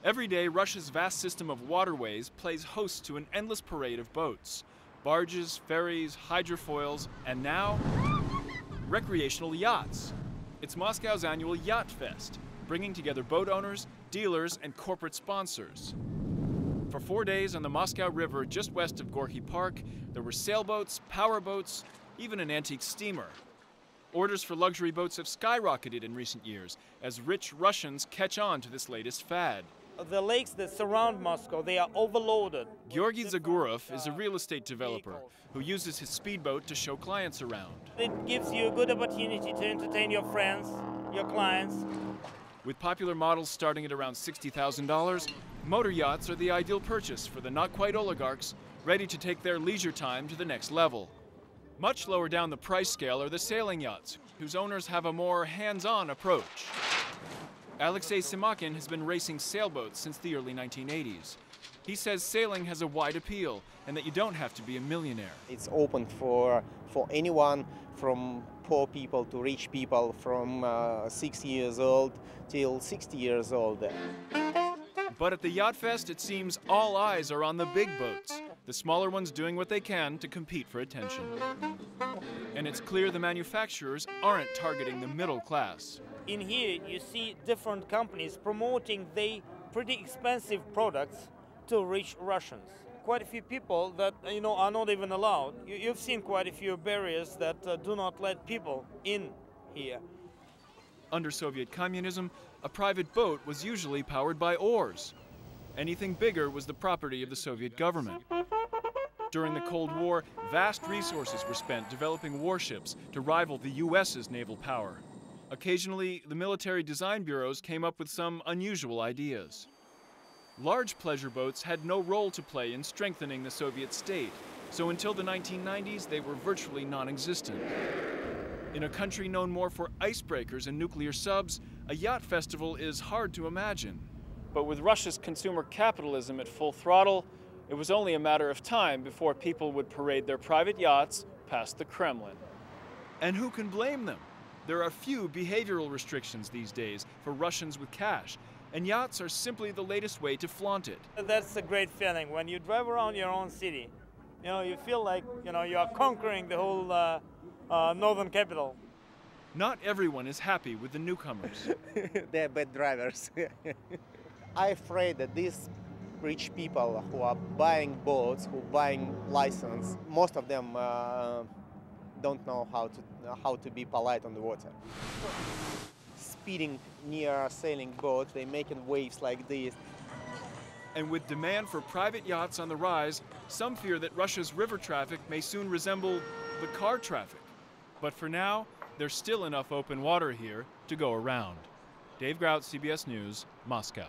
Every day, Russia's vast system of waterways plays host to an endless parade of boats. Barges, ferries, hydrofoils, and now, recreational yachts. It's Moscow's annual Yacht Fest, bringing together boat owners, dealers, and corporate sponsors. For 4 days on the Moscow River just west of Gorky Park, there were sailboats, powerboats, even an antique steamer. Orders for luxury boats have skyrocketed in recent years as rich Russians catch on to this latest fad. The lakes that surround Moscow, they are overloaded. Georgy Zagurov is a real estate developer who uses his speedboat to show clients around. It gives you a good opportunity to entertain your friends, your clients. With popular models starting at around $60,000, motor yachts are the ideal purchase for the not-quite oligarchs ready to take their leisure time to the next level. Much lower down the price scale are the sailing yachts, whose owners have a more hands-on approach. Alexei Simakin has been racing sailboats since the early 1980s. He says sailing has a wide appeal and that you don't have to be a millionaire. It's open for anyone, from poor people to rich people, from 6 years old till 60 years old. But at the Yacht Fest, it seems all eyes are on the big boats, the smaller ones doing what they can to compete for attention. And it's clear the manufacturers aren't targeting the middle class. In here, you see different companies promoting their pretty expensive products to rich Russians. Quite a few people that are not even allowed. You've seen quite a few barriers that do not let people in here. Under Soviet communism, a private boat was usually powered by oars. Anything bigger was the property of the Soviet government. During the Cold War, vast resources were spent developing warships to rival the US's naval power. Occasionally, the military design bureaus came up with some unusual ideas. Large pleasure boats had no role to play in strengthening the Soviet state, so until the 1990s, they were virtually non-existent. In a country known more for icebreakers and nuclear subs, a yacht festival is hard to imagine. But with Russia's consumer capitalism at full throttle, it was only a matter of time before people would parade their private yachts past the Kremlin. And who can blame them? There are few behavioral restrictions these days for Russians with cash, and yachts are simply the latest way to flaunt it. That's a great feeling. When you drive around your own city, you feel like, you are conquering the whole northern capital. Not everyone is happy with the newcomers. They're bad drivers. I'm afraid that these rich people who are buying boats, who are buying license, most of them don't know how to be polite on the water. Speeding near sailing boats, they're making waves like this. And with demand for private yachts on the rise, some fear that Russia's river traffic may soon resemble the car traffic. But for now, there's still enough open water here to go around. Dave Grout, CBS News, Moscow.